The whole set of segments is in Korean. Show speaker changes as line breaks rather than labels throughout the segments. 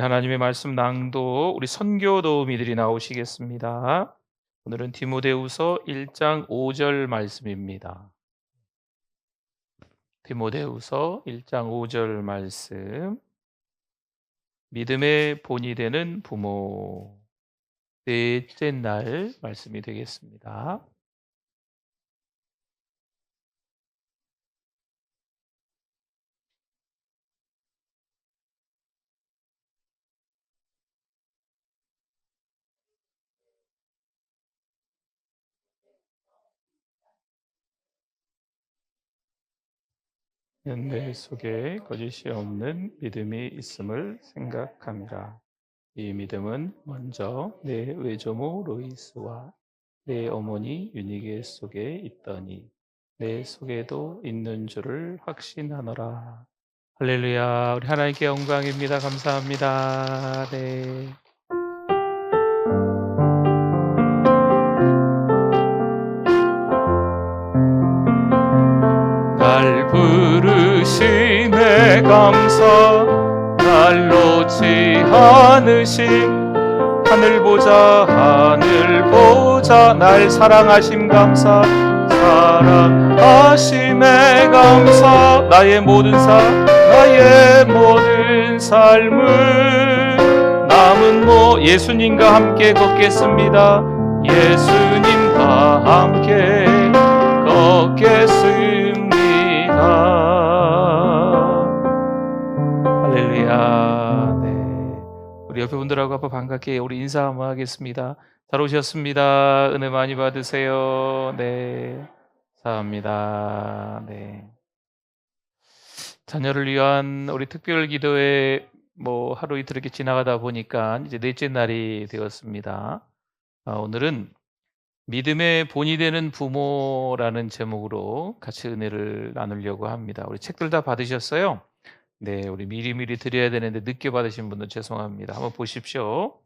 하나님의 말씀 낭독, 우리 선교 도우미들이 나오시겠습니다. 오늘은 디모데후서 1장 5절 말씀입니다. 디모데후서 1장 5절 말씀. 믿음의 본이 되는 부모. 넷째 날 말씀이 되겠습니다. 내 속에 거짓이 없는 믿음이 있음을 생각함이라. 이 믿음은 먼저 내 외조모 로이스와 내 어머니 유니게 속에 있더니 내 속에도 있는 줄을 확신하노라. 할렐루야. 우리 하나님께 영광입니다. 감사합니다. 네. 날 부르심에 감사, 날 놓지 않으심, 하늘 보자 날 사랑하심 감사, 사랑하심에 감사. 나의 모든 삶은 남은 예수님과 함께 걷겠습니다. 예수님과 함께 걷겠습니다. 할렐루야. 네. 우리 옆에 분들하고 한번 반갑게 우리 인사 한번 하겠습니다. 잘 오셨습니다. 은혜 많이 받으세요. 네. 감사합니다. 네. 자녀를 위한 우리 특별 기도회 하루 이틀 이렇게 지나가다 보니까 이제 넷째 날이 되었습니다. 오늘은 믿음의 본이 되는 부모라는 제목으로 같이 은혜를 나누려고 합니다. 우리 책들 다 받으셨어요? 네, 우리 미리미리 드려야 되는데 늦게 받으신 분들 죄송합니다. 한번 보십시오.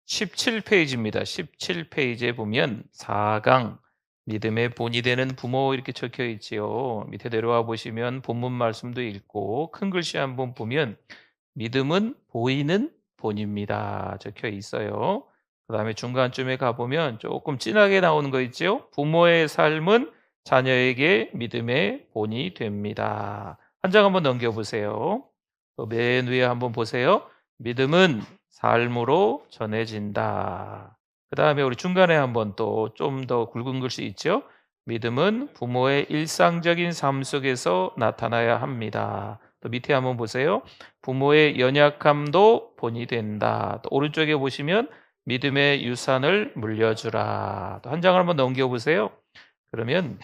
17페이지입니다. 17페이지에 보면 4강 믿음의 본이 되는 부모 이렇게 적혀 있지요. 밑에 내려와 보시면 본문 말씀도 읽고 큰 글씨 한번 보면 믿음은 보이는 본입니다. 적혀 있어요. 그 다음에 중간쯤에 가보면 조금 진하게 나오는 거 있죠. 부모의 삶은 자녀에게 믿음의 본이 됩니다. 한 장 한번 넘겨보세요. 또 맨 위에 한번 보세요. 믿음은 삶으로 전해진다. 그 다음에 우리 중간에 한번 또 좀 더 굵은 글씨 있죠. 믿음은 부모의 일상적인 삶 속에서 나타나야 합니다. 또 밑에 한번 보세요. 부모의 연약함도 본이 된다. 또 오른쪽에 보시면 믿음의 유산을 물려주라. 또 한 장을 한번 넘겨보세요. 그러면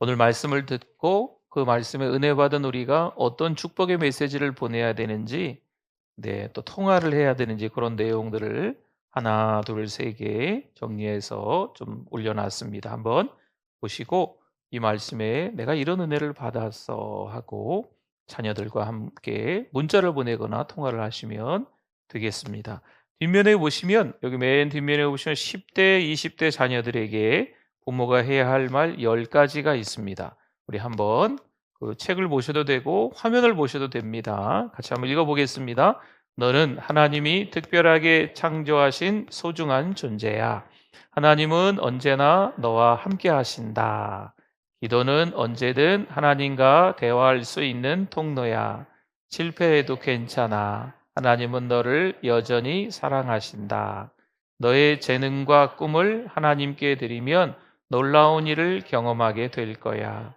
오늘 말씀을 듣고 그 말씀에 은혜 받은 우리가 어떤 축복의 메시지를 보내야 되는지, 또 통화를 해야 되는지 그런 내용들을 하나, 둘, 세 개 정리해서 좀 올려놨습니다. 한번 보시고 이 말씀에 내가 이런 은혜를 받았어 하고 자녀들과 함께 문자를 보내거나 통화를 하시면 되겠습니다. 뒷면에 보시면 여기 맨 뒷면에 보시면 10대, 20대 자녀들에게 부모가 해야 할 말 10가지가 있습니다. 우리 한번 그 책을 보셔도 되고 화면을 보셔도 됩니다. 같이 한번 읽어보겠습니다. 너는 하나님이 특별하게 창조하신 소중한 존재야. 하나님은 언제나 너와 함께 하신다. 기도는 언제든 하나님과 대화할 수 있는 통로야. 실패해도 괜찮아. 하나님은 너를 여전히 사랑하신다. 너의 재능과 꿈을 하나님께 드리면 놀라운 일을 경험하게 될 거야.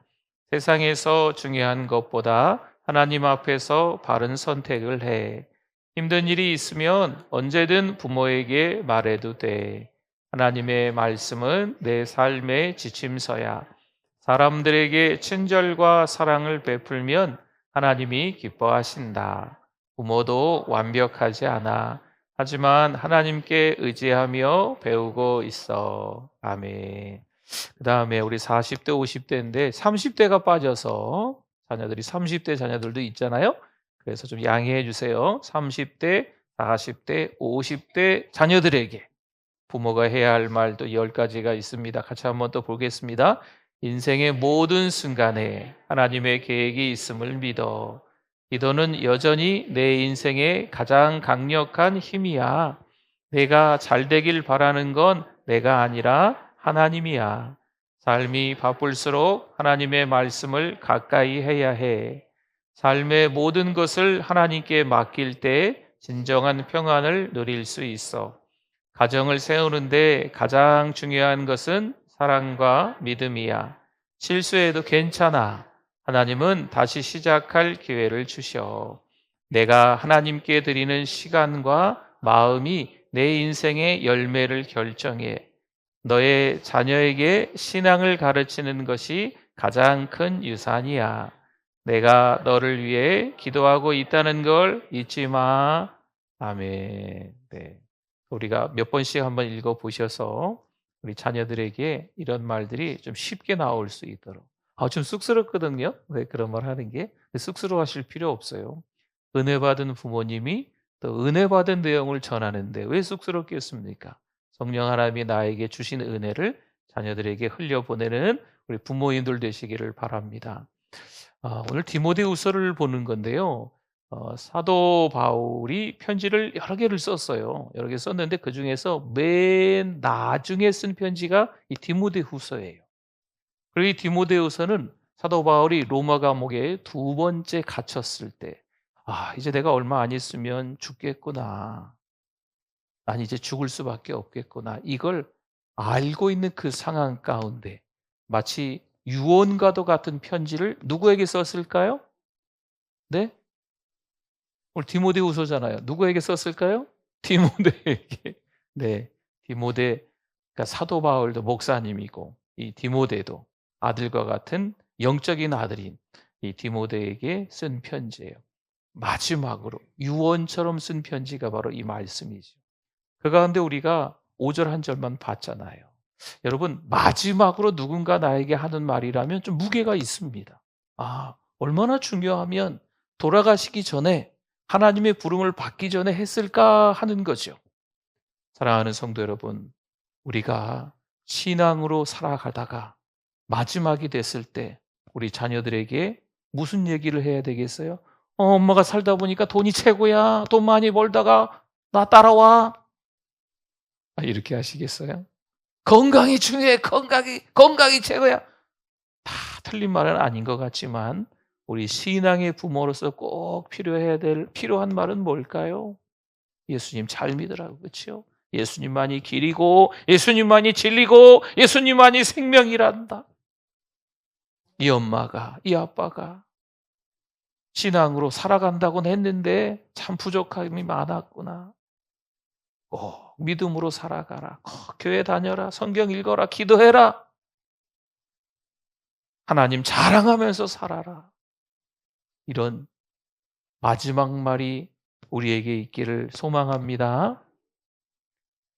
세상에서 중요한 것보다 하나님 앞에서 바른 선택을 해. 힘든 일이 있으면 언제든 부모에게 말해도 돼. 하나님의 말씀은 내 삶의 지침서야. 사람들에게 친절과 사랑을 베풀면 하나님이 기뻐하신다. 부모도 완벽하지 않아. 하지만 하나님께 의지하며 배우고 있어. 아멘. 그 다음에 우리 40대, 50대인데 30대가 빠져서 자녀들이 30대 자녀들도 있잖아요. 그래서 좀 양해해 주세요. 30대, 40대, 50대 자녀들에게 부모가 해야 할 말도 10가지가 있습니다. 같이 한번 또 보겠습니다. 인생의 모든 순간에 하나님의 계획이 있음을 믿어. 기도는 여전히 내 인생의 가장 강력한 힘이야. 내가 잘 되길 바라는 건 내가 아니라 하나님이야. 삶이 바쁠수록 하나님의 말씀을 가까이 해야 해. 삶의 모든 것을 하나님께 맡길 때 진정한 평안을 누릴 수 있어. 가정을 세우는데 가장 중요한 것은 사랑과 믿음이야. 실수해도 괜찮아. 하나님은 다시 시작할 기회를 주셔. 내가 하나님께 드리는 시간과 마음이 내 인생의 열매를 결정해. 너의 자녀에게 신앙을 가르치는 것이 가장 큰 유산이야. 내가 너를 위해 기도하고 있다는 걸 잊지 마. 아멘. 네. 우리가 몇 번씩 한번 읽어 보셔서 우리 자녀들에게 이런 말들이 좀 쉽게 나올 수 있도록. 좀 쑥스럽거든요. 네, 그런 말 하는 게. 쑥스러워하실 필요 없어요. 은혜 받은 부모님이 또 은혜 받은 내용을 전하는데 왜 쑥스럽겠습니까? 성령 하나님이 나에게 주신 은혜를 자녀들에게 흘려보내는 우리 부모님들 되시기를 바랍니다. 오늘 디모데후서를 보는 건데요. 사도 바울이 편지를 여러 개를 썼어요. 여러 개 썼는데 그 중에서 맨 나중에 쓴 편지가 이 디모데후서예요. 그리고 이 디모데후서는 사도 바울이 로마 감옥에 두 번째 갇혔을 때, 이제 내가 얼마 안 있으면 죽겠구나. 난 이제 죽을 수밖에 없겠구나. 이걸 알고 있는 그 상황 가운데 마치 유언과도 같은 편지를 누구에게 썼을까요? 네? 오늘 디모데후서잖아요. 누구에게 썼을까요? 디모데에게. 네, 디모데, 그러니까 사도 바울도 목사님이고 이 디모데도 아들과 같은 영적인 아들인 이 디모데에게 쓴 편지예요. 마지막으로 유언처럼 쓴 편지가 바로 이 말씀이죠. 그 가운데 우리가 5절 한 절만 봤잖아요. 여러분, 마지막으로 누군가 나에게 하는 말이라면 좀 무게가 있습니다. 얼마나 중요하면 돌아가시기 전에 하나님의 부름을 받기 전에 했을까 하는 거죠. 사랑하는 성도 여러분, 우리가 신앙으로 살아가다가 마지막이 됐을 때 우리 자녀들에게 무슨 얘기를 해야 되겠어요? 엄마가 살다 보니까 돈이 최고야. 돈 많이 벌다가 나 따라와. 이렇게 하시겠어요? 건강이 중요해. 건강이 최고야. 다 틀린 말은 아닌 것 같지만 우리 신앙의 부모로서 꼭 필요한 말은 뭘까요? 예수님 잘 믿으라고, 그렇죠? 예수님만이 길이고 예수님만이 진리고 예수님만이 생명이란다. 이 엄마가, 이 아빠가 신앙으로 살아간다고는 했는데 참 부족함이 많았구나. 꼭 믿음으로 살아가라. 꼭 교회 다녀라. 성경 읽어라. 기도해라. 하나님 자랑하면서 살아라. 이런 마지막 말이 우리에게 있기를 소망합니다.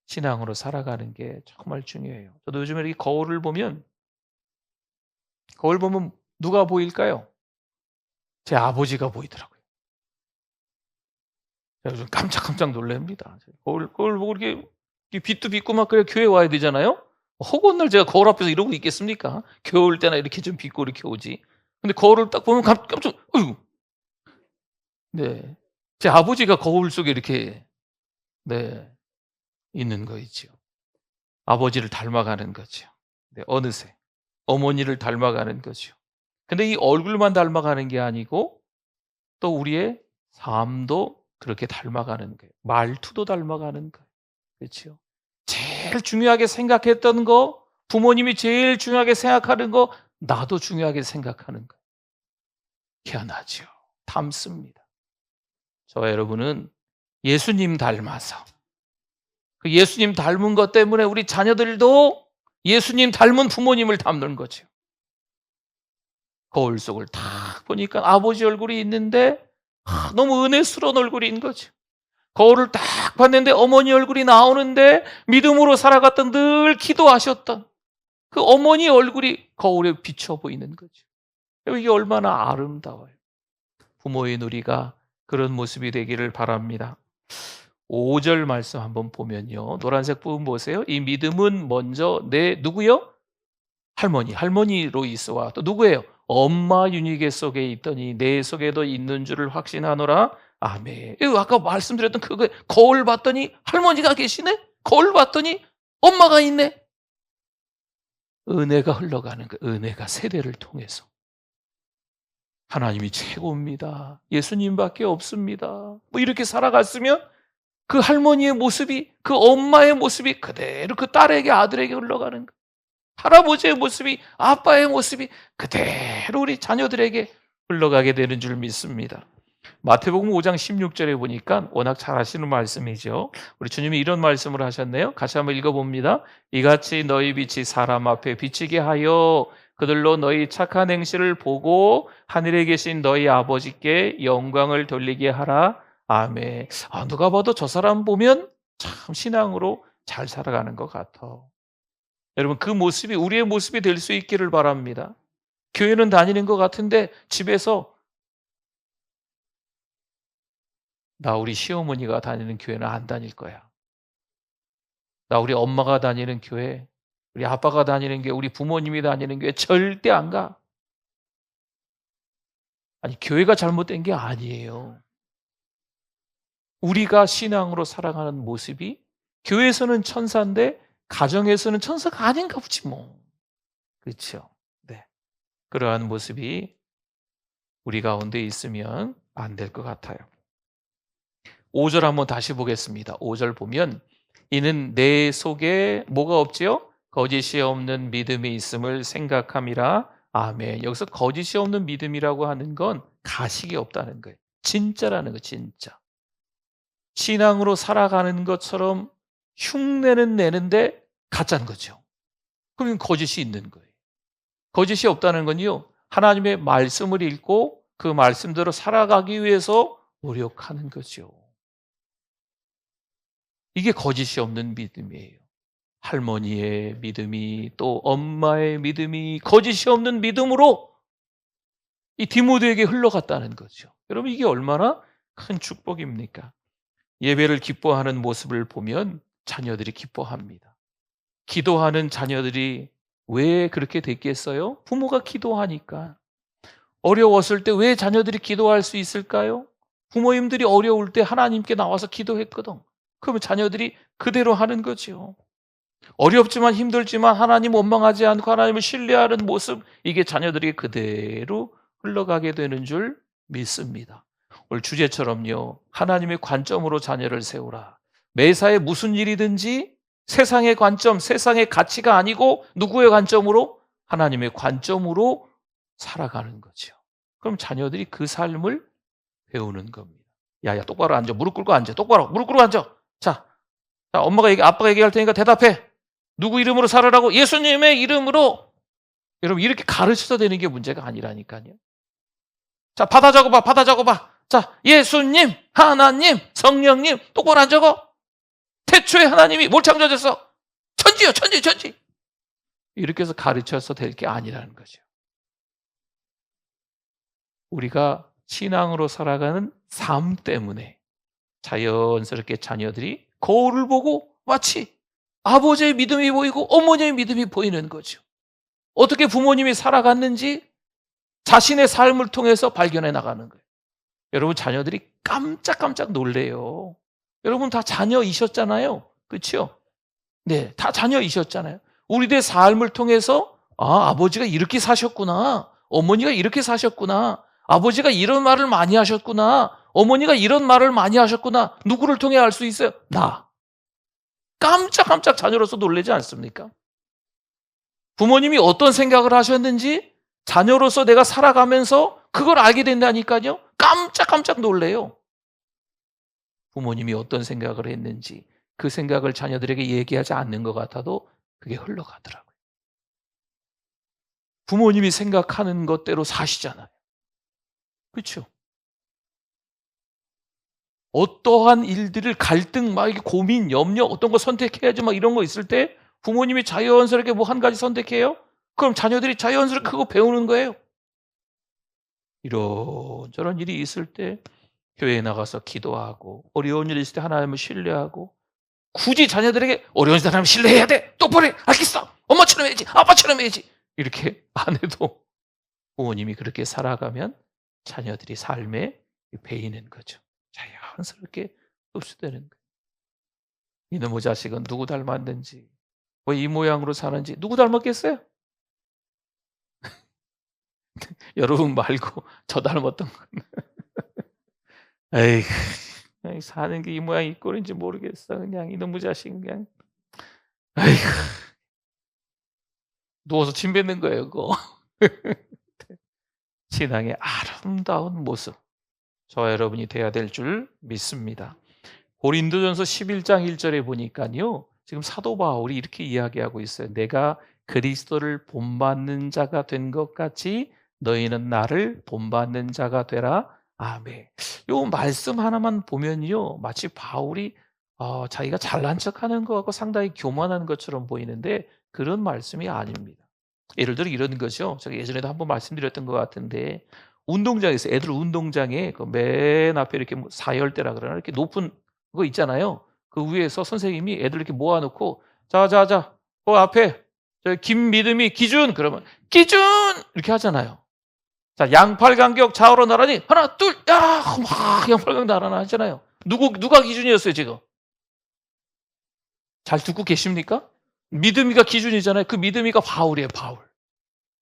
신앙으로 살아가는 게 정말 중요해요. 저도 요즘에 이렇게 거울 보면 누가 보일까요? 제 아버지가 보이더라고요. 제가 좀 깜짝깜짝 놀랍니다. 거울 보고 이렇게 빛도 비고 막 그래 교회 와야 되잖아요. 허구한 날 제가 거울 앞에서 이러고 있겠습니까? 겨울 때나 이렇게 좀 비고 이렇게 오지. 근데 거울을 딱 보면 깜짝, 어휴. 네. 제 아버지가 거울 속에 이렇게, 네, 있는 거 있죠. 아버지를 닮아가는 거죠. 네, 어느새. 어머니를 닮아가는 거죠. 근데 이 얼굴만 닮아가는 게 아니고 또 우리의 삶도 그렇게 닮아가는 거예요. 말투도 닮아가는 거예요. 그렇죠? 제일 중요하게 생각했던 거, 부모님이 제일 중요하게 생각하는 거, 나도 중요하게 생각하는 거예요. 희한하죠. 닮습니다. 저와 여러분은 예수님 닮아서 그 예수님 닮은 것 때문에 우리 자녀들도 예수님 닮은 부모님을 닮는 거죠. 거울 속을 딱 보니까 아버지 얼굴이 있는데 너무 은혜스러운 얼굴인 거죠. 거울을 딱 봤는데 어머니 얼굴이 나오는데 믿음으로 살아갔던, 늘 기도하셨던 그 어머니 얼굴이 거울에 비쳐 보이는 거죠. 이게 얼마나 아름다워요. 부모의 누리가 그런 모습이 되기를 바랍니다. 5절 말씀 한번 보면요. 노란색 부분 보세요. 이 믿음은 먼저 누구요? 할머니, 할머니 로이스와 또 누구예요? 엄마 윤희계 속에 있더니 내 속에도 있는 줄을 확신하노라. 아멘. 이거 아까 말씀드렸던 그거, 거울 봤더니 할머니가 계시네? 거울 봤더니 엄마가 있네? 은혜가 흘러가는 거예요. 은혜가 세대를 통해서. 하나님이 최고입니다. 예수님밖에 없습니다. 뭐 이렇게 살아갔으면 그 할머니의 모습이, 그 엄마의 모습이 그대로 그 딸에게, 아들에게 흘러가는 거예요. 할아버지의 모습이, 아빠의 모습이 그대로 우리 자녀들에게 흘러가게 되는 줄 믿습니다. 마태복음 5장 16절에 보니까 워낙 잘 아시는 말씀이죠. 우리 주님이 이런 말씀을 하셨네요. 같이 한번 읽어봅니다. 이같이 너희 빛이 사람 앞에 비치게 하여 그들로 너희 착한 행실을 보고 하늘에 계신 너희 아버지께 영광을 돌리게 하라. 아멘. 누가 봐도 저 사람 보면 참 신앙으로 잘 살아가는 것 같아. 여러분, 그 모습이 우리의 모습이 될 수 있기를 바랍니다. 교회는 다니는 것 같은데 집에서 나 우리 시어머니가 다니는 교회는 안 다닐 거야. 나 우리 엄마가 다니는 교회, 우리 아빠가 다니는 교회, 우리 부모님이 다니는 교회 절대 안 가. 아니, 교회가 잘못된 게 아니에요. 우리가 신앙으로 살아가는 모습이 교회에서는 천사인데 가정에서는 천사가 아닌가 보지 뭐. 그렇죠? 네. 그러한 모습이 우리 가운데 있으면 안 될 것 같아요. 5절 한번 다시 보겠습니다. 5절 보면 이는 내 속에 뭐가 없지요? 거짓이 없는 믿음이 있음을 생각함이라. 아멘. 여기서 거짓이 없는 믿음이라고 하는 건 가식이 없다는 거예요. 진짜라는 거, 진짜. 신앙으로 살아가는 것처럼 흉내는 내는데 가짜인 거죠. 그러면 거짓이 있는 거예요. 거짓이 없다는 건요, 하나님의 말씀을 읽고 그 말씀대로 살아가기 위해서 노력하는 거죠. 이게 거짓이 없는 믿음이에요. 할머니의 믿음이, 또 엄마의 믿음이 거짓이 없는 믿음으로 이 디모데에게 흘러갔다는 거죠. 여러분, 이게 얼마나 큰 축복입니까? 예배를 기뻐하는 모습을 보면 자녀들이 기뻐합니다. 기도하는 자녀들이 왜 그렇게 됐겠어요? 부모가 기도하니까. 어려웠을 때 왜 자녀들이 기도할 수 있을까요? 부모님들이 어려울 때 하나님께 나와서 기도했거든. 그러면 자녀들이 그대로 하는 거죠. 어렵지만 힘들지만 하나님 원망하지 않고 하나님을 신뢰하는 모습, 이게 자녀들이 그대로 흘러가게 되는 줄 믿습니다. 오늘 주제처럼요, 하나님의 관점으로 자녀를 세우라. 매사에 무슨 일이든지 세상의 관점, 세상의 가치가 아니고 누구의 관점으로? 하나님의 관점으로 살아가는 거죠. 그럼 자녀들이 그 삶을 배우는 겁니다. 야, 똑바로 앉아. 무릎 꿇고 앉아. 똑바로 무릎 꿇고 앉아. 자, 아빠가 얘기할 테니까 대답해. 누구 이름으로 살아라고? 예수님의 이름으로. 여러분, 이렇게 가르쳐서 되는 게 문제가 아니라니까요. 자, 받아 적어봐. 자, 예수님, 하나님, 성령님, 똑바로 안 적어. 태초에 하나님이 뭘 창조하셨어? 천지요, 천지. 이렇게 해서 가르쳐서 될 게 아니라는 거죠. 우리가 신앙으로 살아가는 삶 때문에 자연스럽게 자녀들이 거울을 보고 마치 아버지의 믿음이 보이고 어머니의 믿음이 보이는 거죠. 어떻게 부모님이 살아갔는지 자신의 삶을 통해서 발견해 나가는 거예요. 여러분, 자녀들이 깜짝깜짝 놀래요. 여러분 다 자녀이셨잖아요. 그렇죠? 네, 다 자녀이셨잖아요. 우리들의 삶을 통해서 아버지가 이렇게 사셨구나. 어머니가 이렇게 사셨구나. 아버지가 이런 말을 많이 하셨구나. 어머니가 이런 말을 많이 하셨구나. 누구를 통해 알 수 있어요? 나. 깜짝깜짝 자녀로서 놀라지 않습니까? 부모님이 어떤 생각을 하셨는지 자녀로서 내가 살아가면서 그걸 알게 된다니까요. 깜짝깜짝 놀래요. 부모님이 어떤 생각을 했는지 그 생각을 자녀들에게 얘기하지 않는 것 같아도 그게 흘러가더라고요. 부모님이 생각하는 것대로 사시잖아요. 그렇죠? 어떠한 일들을 갈등, 막 고민, 염려, 어떤 거 선택해야지 막 이런 거 있을 때 부모님이 자연스럽게 뭐 한 가지 선택해요? 그럼 자녀들이 자연스럽게 그거 배우는 거예요. 이런저런 일이 있을 때 교회에 나가서 기도하고, 어려운 일이 있을 때 하나님을 신뢰하고, 굳이 자녀들에게 어려운 사람 신뢰해야 돼. 똑바로 해. 알겠어. 엄마처럼 해야지. 아빠처럼 해야지. 이렇게 안 해도 부모님이 그렇게 살아가면 자녀들이 삶에 배이는 거죠. 자연스럽게 흡수되는 거예요. 이놈의 자식은 누구 닮았는지, 왜 이 모양으로 사는지 누구 닮았겠어요? 여러분 말고 저 닮았던 거. 에이, 그냥 사는 게 이 모양 이 꼴인지 모르겠어. 그냥 이놈의 자식은 그냥, 에이, 누워서 침 뱉는 거예요, 그거. 신앙의 아름다운 모습, 저와 여러분이 돼야 될 줄 믿습니다. 고린도전서 11장 1절에 보니까요, 지금 사도 바울이 이렇게 이야기하고 있어요. 내가 그리스도를 본받는 자가 된 것 같이 너희는 나를 본받는 자가 되라. 아멘. 요 말씀 하나만 보면요, 마치 바울이 자기가 잘난 척하는 것 같고 상당히 교만한 것처럼 보이는데 그런 말씀이 아닙니다. 예를 들어 이런 거죠. 제가 예전에도 한번 말씀드렸던 것 같은데, 운동장에서 애들 운동장에 그 맨 앞에 이렇게 뭐 사열대라 그러나 이렇게 높은 그거 있잖아요. 그 위에서 선생님이 애들 이렇게 모아놓고 자자자 그 앞에 저 김미듬이 기준 그러면 기준 이렇게 하잖아요. 자, 양팔 간격 좌우로 나란히 하나 둘 야 막 양팔 간격 나란히 하잖아요. 누가 기준이었어요 지금? 잘 듣고 계십니까? 믿음이가 기준이잖아요. 그 믿음이가 바울이에요, 바울.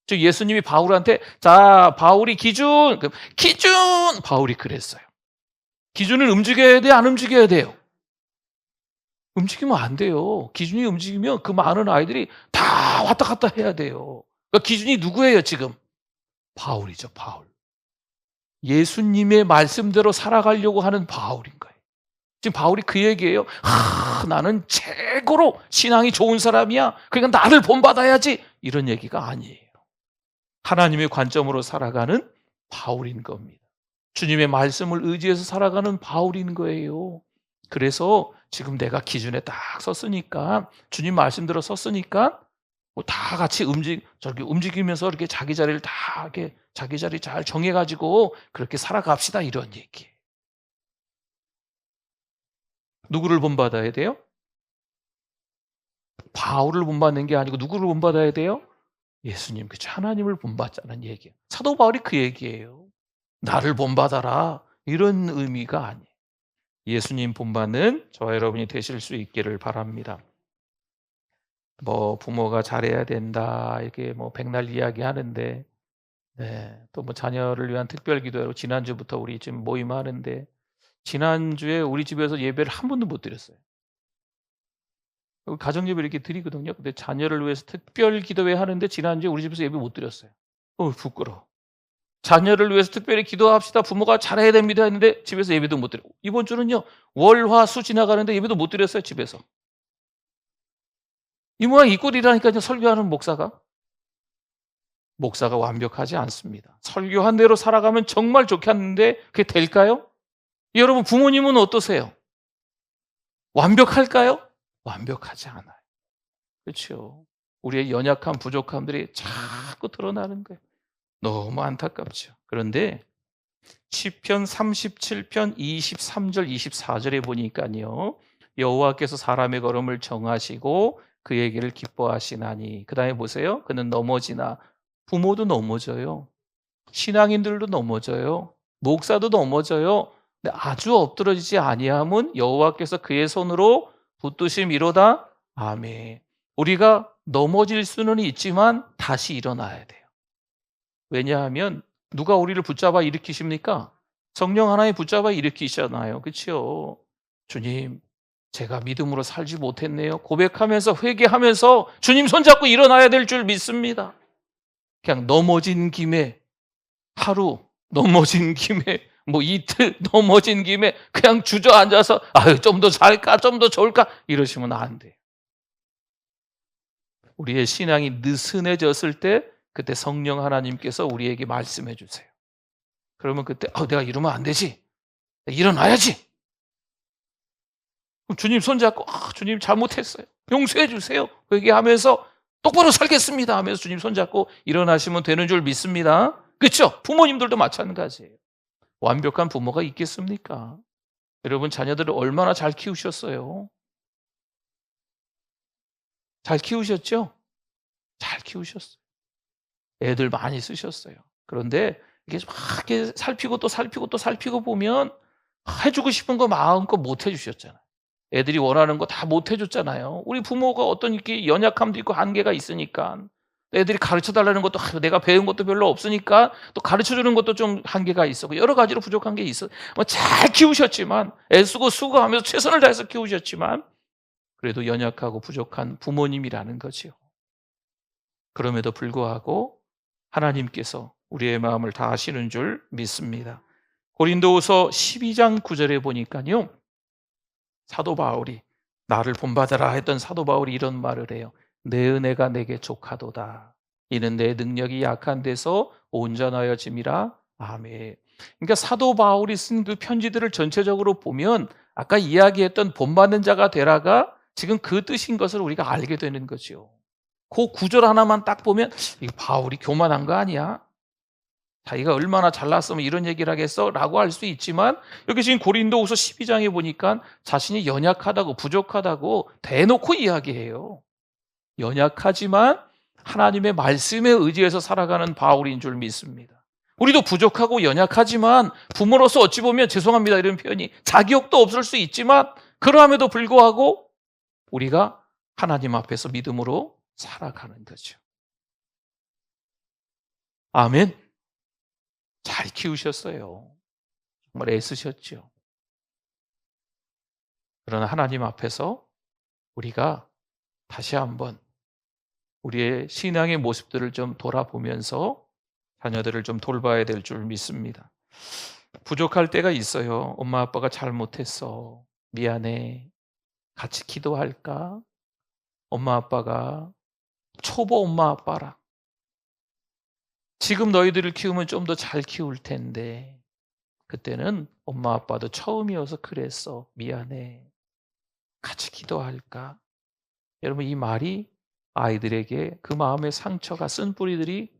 즉 예수님이 바울한테 자, 바울이 기준, 기준 바울이 그랬어요. 기준을 움직여야 돼, 안 움직여야 돼요? 움직이면 안 돼요. 기준이 움직이면 그 많은 아이들이 다 왔다 갔다 해야 돼요. 그러니까 기준이 누구예요, 지금? 바울이죠, 바울. 예수님의 말씀대로 살아가려고 하는 바울인 거예요. 지금 바울이 그 얘기예요. 나는 최고로 신앙이 좋은 사람이야. 그러니까 나를 본받아야지. 이런 얘기가 아니에요. 하나님의 관점으로 살아가는 바울인 겁니다. 주님의 말씀을 의지해서 살아가는 바울인 거예요. 그래서 지금 내가 기준에 딱 섰으니까, 주님 말씀대로 섰으니까 뭐 다 같이 저렇게 움직이면서 이렇게 자기 자리를 다 이렇게 자기 자리 잘 정해가지고 그렇게 살아갑시다, 이런 얘기예요. 누구를 본받아야 돼요? 바울을 본받는 게 아니고 누구를 본받아야 돼요? 예수님, 그쵸? 하나님을 본받자는 얘기예요. 사도 바울이 그 얘기예요. 나를 본받아라, 이런 의미가 아니에요. 예수님 본받는 저와 여러분이 되실 수 있기를 바랍니다. 뭐 부모가 잘해야 된다 이렇게 뭐 백날 이야기하는데, 네, 또 뭐 자녀를 위한 특별 기도로 지난주부터 우리 지금 모임하는데, 지난주에 우리 집에서 예배를 한 번도 못 드렸어요. 가정 예배 이렇게 드리거든요. 근데 자녀를 위해서 특별 기도회 하는데 지난주에 우리 집에서 예배 못 드렸어요. 부끄러워. 자녀를 위해서 특별히 기도합시다. 부모가 잘해야 됩니다 했는데 집에서 예배도 못 드려. 이번 주는요, 월화수 지나가는데 예배도 못 드렸어요, 집에서. 이 모양 이 꼴이라니까요, 설교하는 목사가 완벽하지 않습니다. 설교한 대로 살아가면 정말 좋겠는데 그게 될까요? 여러분 부모님은 어떠세요? 완벽할까요? 완벽하지 않아요. 그렇죠. 우리의 연약함, 부족함들이 자꾸 드러나는 거예요. 너무 안타깝죠. 그런데 시편 37편 23절 24절에 보니까요, 여호와께서 사람의 걸음을 정하시고 그의 길을 기뻐하시나니. 그 다음에 보세요. 그는 넘어지나. 부모도 넘어져요. 신앙인들도 넘어져요. 목사도 넘어져요. 근데 아주 엎드러지지 아니함은 여호와께서 그의 손으로 붙드심이로다. 아멘. 우리가 넘어질 수는 있지만 다시 일어나야 돼요. 왜냐하면 누가 우리를 붙잡아 일으키십니까? 성령 하나님 붙잡아 일으키시잖아요. 그렇죠? 주님, 제가 믿음으로 살지 못했네요. 고백하면서 회개하면서 주님 손잡고 일어나야 될 줄 믿습니다. 그냥 넘어진 김에, 하루 넘어진 김에, 뭐 이틀 넘어진 김에 그냥 주저앉아서 좀 더 잘까 좀 더 좋을까 이러시면 안 돼요. 우리의 신앙이 느슨해졌을 때 그때 성령 하나님께서 우리에게 말씀해 주세요. 그러면 그때 내가 이러면 안 되지. 일어나야지. 그럼 주님 손잡고 주님 잘못했어요. 용서해 주세요. 얘기하면서 똑바로 살겠습니다 하면서 주님 손잡고 일어나시면 되는 줄 믿습니다. 그렇죠? 부모님들도 마찬가지예요. 완벽한 부모가 있겠습니까? 여러분 자녀들을 얼마나 잘 키우셨어요? 잘 키우셨죠? 잘 키우셨어요. 애들 많이 쓰셨어요. 그런데 이게 막 이렇게 살피고 또 살피고 또 살피고 보면 해주고 싶은 거 마음껏 못 해주셨잖아요. 애들이 원하는 거 다 못 해줬잖아요. 우리 부모가 어떤 이렇게 연약함도 있고 한계가 있으니까 애들이 가르쳐 달라는 것도 내가 배운 것도 별로 없으니까 또 가르쳐 주는 것도 좀 한계가 있었고 여러 가지로 부족한 게 있어. 뭐 잘 키우셨지만 애쓰고 수고하면서 최선을 다해서 키우셨지만 그래도 연약하고 부족한 부모님이라는 거지요. 그럼에도 불구하고 하나님께서 우리의 마음을 다 아시는 줄 믿습니다. 고린도후서 12장 9절에 보니까요. 사도 바울이 나를 본받아라 했던 사도 바울이 이런 말을 해요. 내 은혜가 내게 족하도다. 이는 내 능력이 약한 데서 온전하여짐이라. 아멘. 그러니까 사도 바울이 쓴 그 편지들을 전체적으로 보면 아까 이야기했던 본받는 자가 되라가 지금 그 뜻인 것을 우리가 알게 되는 거죠. 그 구절 하나만 딱 보면 이 바울이 교만한 거 아니야? 자기가 얼마나 잘났으면 이런 얘기를 하겠어? 라고 할 수 있지만 여기 지금 고린도후서 12장에 보니까 자신이 연약하다고 부족하다고 대놓고 이야기해요. 연약하지만 하나님의 말씀에 의지해서 살아가는 바울인 줄 믿습니다. 우리도 부족하고 연약하지만 부모로서 어찌 보면 죄송합니다 이런 표현이 자격도 없을 수 있지만 그럼에도 불구하고 우리가 하나님 앞에서 믿음으로 살아가는 거죠. 아멘. 잘 키우셨어요. 정말 애쓰셨죠. 그러나 하나님 앞에서 우리가 다시 한번 우리의 신앙의 모습들을 좀 돌아보면서 자녀들을 좀 돌봐야 될 줄 믿습니다. 부족할 때가 있어요. 엄마 아빠가 잘못했어. 미안해. 같이 기도할까? 엄마 아빠가 초보 엄마 아빠라. 지금 너희들을 키우면 좀 더 잘 키울 텐데 그때는 엄마 아빠도 처음이어서 그랬어. 미안해. 같이 기도할까? 여러분 이 말이 아이들에게 그 마음의 상처가 쓴 뿌리들이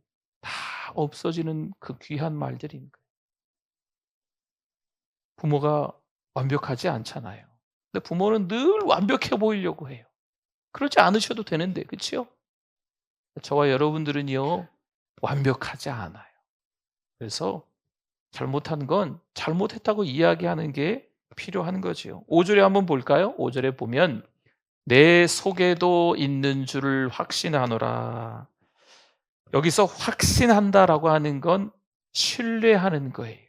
다 없어지는 그 귀한 말들인 거예요. 부모가 완벽하지 않잖아요. 근데 부모는 늘 완벽해 보이려고 해요. 그러지 않으셔도 되는데 그렇죠? 저와 여러분들은요. 완벽하지 않아요. 그래서 잘못한 건 잘못했다고 이야기하는 게 필요한 거지요. 5절에 한번 볼까요? 5절에 보면 내 속에도 있는 줄을 확신하노라. 여기서 확신한다라고 하는 건 신뢰하는 거예요.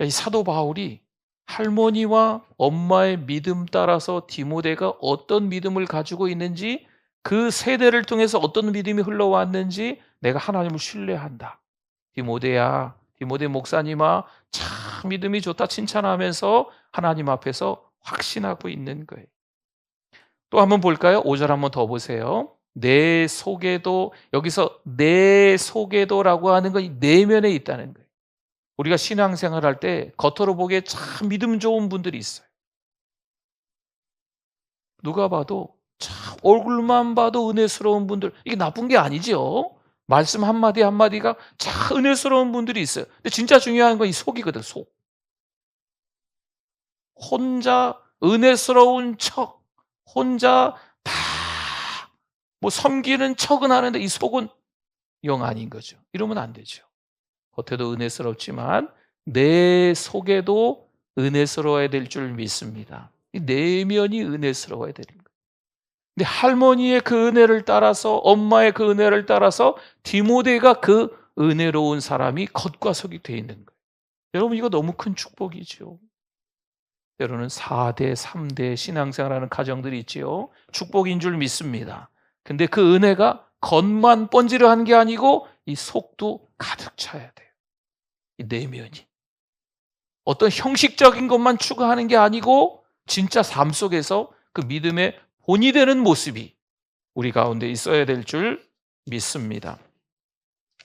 이 사도 바울이 할머니와 엄마의 믿음 따라서 디모데가 어떤 믿음을 가지고 있는지 그 세대를 통해서 어떤 믿음이 흘러왔는지 내가 하나님을 신뢰한다. 디모데야, 디모데 목사님아 참 믿음이 좋다 칭찬하면서 하나님 앞에서 확신하고 있는 거예요. 또 한번 볼까요? 5절 한번 더 보세요. 내 속에도 여기서 내 속에도라고 하는 건 내면에 있다는 거예요. 우리가 신앙생활 할 때 겉으로 보기에 참 믿음 좋은 분들이 있어요. 누가 봐도 참 얼굴만 봐도 은혜스러운 분들 이게 나쁜 게 아니죠. 말씀 한마디 한마디가 참 은혜스러운 분들이 있어요. 근데 진짜 중요한 건 이 속이거든. 속. 혼자 은혜스러운 척 혼자 다 뭐 섬기는 척은 하는데 이 속은 영 아닌 거죠. 이러면 안 되죠. 겉에도 은혜스럽지만 내 속에도 은혜스러워야 될 줄 믿습니다. 이 내면이 은혜스러워야 되는 거예요. 근데 할머니의 그 은혜를 따라서 엄마의 그 은혜를 따라서 디모데가 그 은혜로운 사람이 겉과 속이 돼 있는 거예요. 여러분 이거 너무 큰 축복이죠. 때로는 4대, 3대 신앙생활하는 가정들이 있지요. 축복인 줄 믿습니다. 근데 그 은혜가 겉만 번지르 한 게 아니고 이 속도 가득 차야 돼요. 이 내면이. 어떤 형식적인 것만 추구하는 게 아니고 진짜 삶 속에서 그 믿음의 본이 되는 모습이 우리 가운데 있어야 될 줄 믿습니다.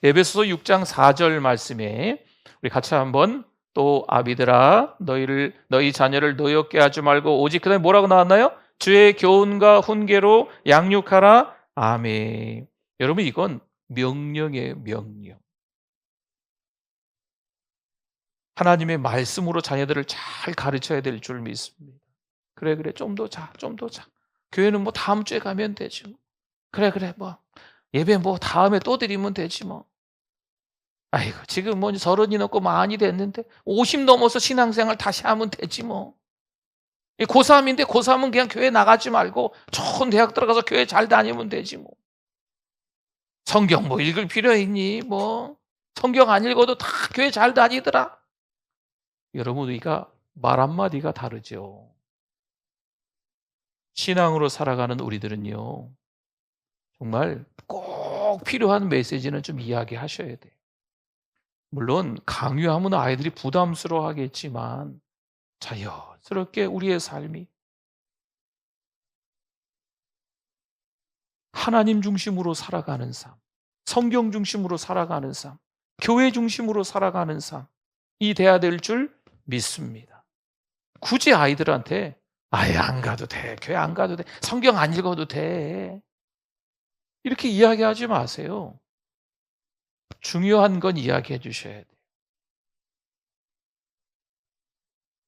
에베소서 6장 4절 말씀에 우리 같이 한번 또 아비들아 너희 자녀를 노엽게 하지 말고 오직 그다음에 뭐라고 나왔나요? 주의 교훈과 훈계로 양육하라. 아멘. 여러분 이건 명령이에요. 명령. 하나님의 말씀으로 자녀들을 잘 가르쳐야 될 줄 믿습니다. 그래 좀 더 자. 교회는 뭐 다음 주에 가면 되죠. 그래 뭐 예배 뭐 다음에 또 드리면 되지 뭐. 아이고 지금 뭐 30이 넘고 많이 됐는데 50 넘어서 신앙생활 다시 하면 되지 뭐. 고3인데 고3은 그냥 교회 나가지 말고 좋은 대학 들어가서 교회 잘 다니면 되지 뭐. 성경 뭐 읽을 필요 있니? 뭐 성경 안 읽어도 다 교회 잘 다니더라. 여러분 우리가 말 한마디가 다르죠. 신앙으로 살아가는 우리들은요. 정말 꼭 필요한 메시지는 좀 이야기하셔야 돼요. 물론 강요하면 아이들이 부담스러워 하겠지만 자연스럽게 우리의 삶이 하나님 중심으로 살아가는 삶, 성경 중심으로 살아가는 삶, 교회 중심으로 살아가는 삶, 이 돼야 될 줄 믿습니다. 굳이 아이들한테 아예 안 가도 돼, 교회 안 가도 돼, 성경 안 읽어도 돼 이렇게 이야기하지 마세요. 중요한 건 이야기해 주셔야 돼요.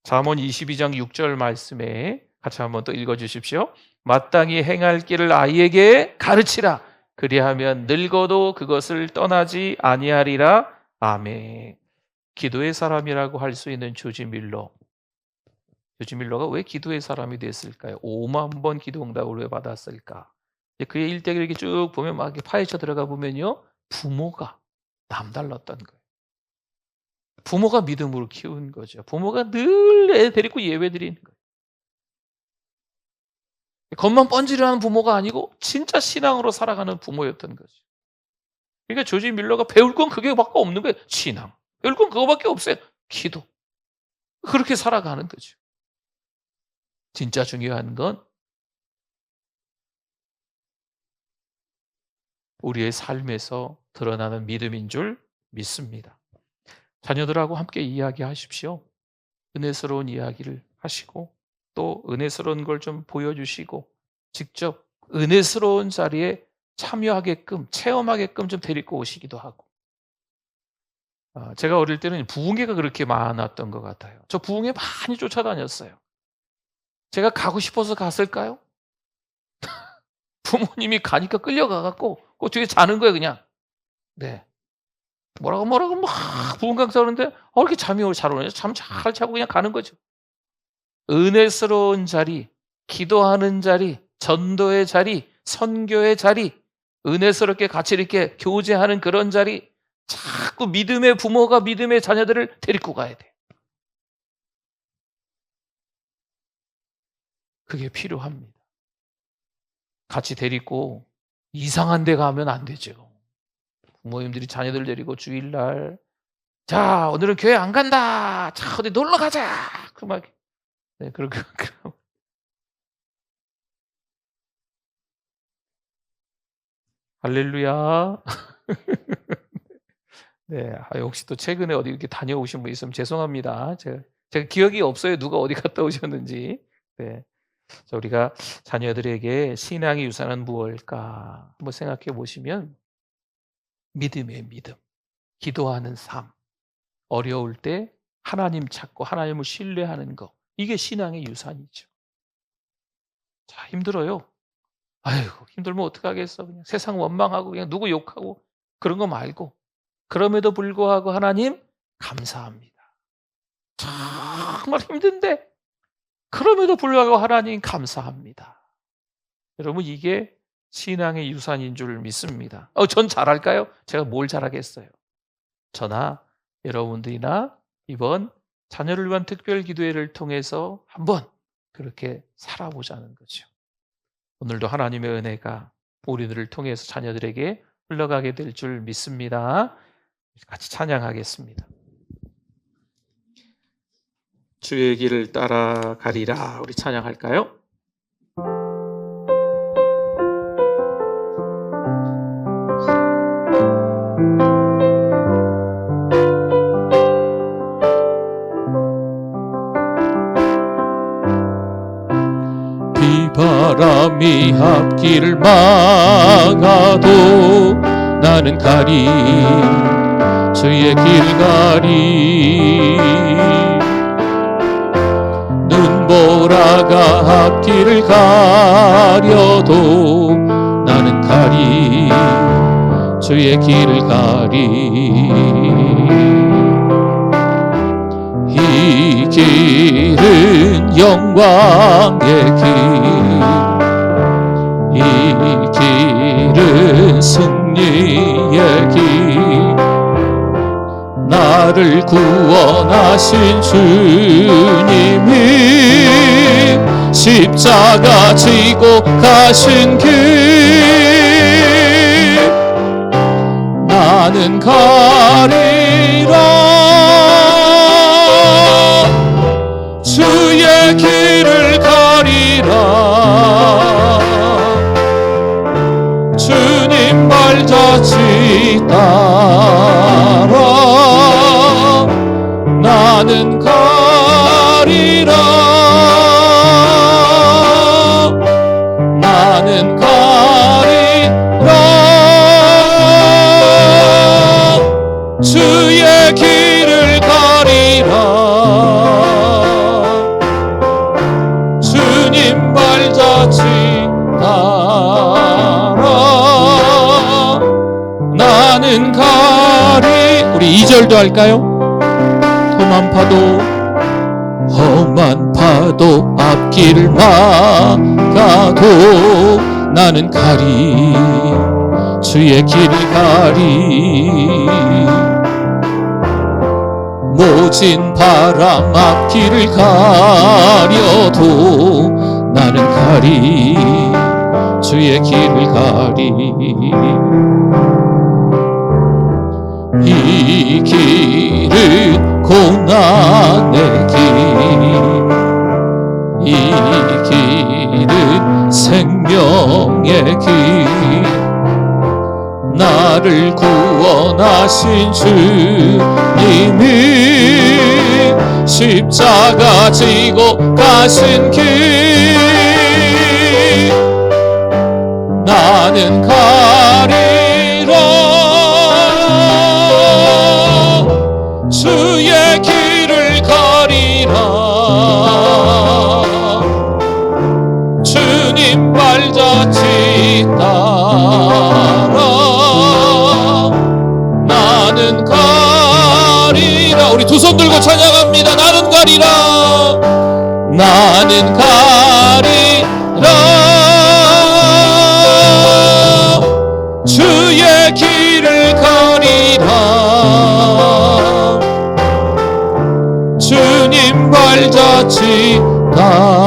잠언 22장 6절 말씀에 같이 한번 또 읽어주십시오. 마땅히 행할 길을 아이에게 가르치라. 그리하면 늙어도 그것을 떠나지 아니하리라. 아멘. 기도의 사람이라고 할 수 있는 조지 밀러가 왜 기도의 사람이 됐을까요? 5만 번 기도 응답을 왜 받았을까? 그의 일대기를 이렇게 쭉 보면 막 파헤쳐 들어가 보면요, 부모가 남달랐던 거예요. 부모가 믿음으로 키운 거죠. 부모가 늘 애 데리고 예배 드리는 거예요. 겉만 번지르하는 부모가 아니고 진짜 신앙으로 살아가는 부모였던 거죠. 그러니까 조지 밀러가 배울 건 그게밖에 없는 거예요. 신앙. 배울 건 그거밖에 없어요. 기도. 그렇게 살아가는 거죠. 진짜 중요한 건 우리의 삶에서 드러나는 믿음인 줄 믿습니다. 자녀들하고 함께 이야기하십시오. 은혜스러운 이야기를 하시고 또 은혜스러운 걸 좀 보여주시고 직접 은혜스러운 자리에 참여하게끔 체험하게끔 좀 데리고 오시기도 하고. 제가 어릴 때는 부흥회가 그렇게 많았던 것 같아요. 저 부흥회 많이 쫓아다녔어요. 제가 가고 싶어서 갔을까요? 부모님이 가니까 끌려가갖고 그 뒤에 자는 거예요 그냥. 네. 뭐라고 막 부흥 강사하는데 이렇게 잠이 잘 오냐? 잠 잘 자고 그냥 가는 거죠. 은혜스러운 자리, 기도하는 자리, 전도의 자리, 선교의 자리, 은혜스럽게 같이 이렇게 교제하는 그런 자리, 자꾸 믿음의 부모가 믿음의 자녀들을 데리고 가야 돼. 그게 필요합니다. 같이 데리고 이상한 데 가면 안 되죠. 부모님들이 자녀들 데리고 주일날 자 오늘은 교회 안 간다. 자 어디 놀러 가자. 그 막 네, 그렇게 할렐루야. 네, 혹시 또 최근에 어디 이렇게 다녀오신 분 있으면 죄송합니다. 제가 기억이 없어요. 누가 어디 갔다 오셨는지. 네. 자, 우리가 자녀들에게 신앙의 유산은 무엇일까? 한번 생각해 보시면 믿음의 믿음, 기도하는 삶, 어려울 때 하나님 찾고 하나님을 신뢰하는 거, 이게 신앙의 유산이죠. 자, 힘들어요. 아이고, 힘들면 어떡하겠어. 그냥 세상 원망하고 그냥 누구 욕하고 그런 거 말고 그럼에도 불구하고 하나님 감사합니다. 정말 힘든데 그럼에도 불구하고 하나님 감사합니다. 여러분 이게 신앙의 유산인 줄 믿습니다. 전 잘할까요? 제가 뭘 잘하겠어요. 저나 여러분들이나 이번 자녀를 위한 특별 기도회를 통해서 한번 그렇게 살아보자는 거죠. 오늘도 하나님의 은혜가 우리들을 통해서 자녀들에게 흘러가게 될 줄 믿습니다. 같이 찬양하겠습니다. 주의 길을 따라가리라. 우리 찬양할까요? 비바람이 앞길을 막아도 나는 가리 주의 길 가리 눈보라가 앞길을 가려도 나는 가리 주의 길을 가리. 이 길은 영광의 길, 이 길은 승리의 길, 나를 구원하신 주님이 십자가 지고 가신 길, 나는 가리라. 주의 길을 가리라. 주님 발자취 따라 나는 가리라. 나는 가리라. 주의 길을 가리라. 주님 발자취 따라 나는 가리. 우리 2절도 할까요? 험한 파도 앞길을 막아도 나는 가리. 주의 길을 가리. 모진 바람 앞길을 가려도 나는 가리. 주의 길을 가리. 이 길은 고난의 길, 이 길은 생명의 길, 나를 구원하신 주님이 십자가 지고 가신 길, 나는 가리라. 주의 길을 가리라. 주님 발자취 따라 나는 가리라. 우리 두 손 들고 찬양합니다. 나는 가리라. 나는 가리라. 주의 길을 가리라. 주님 발자취 따라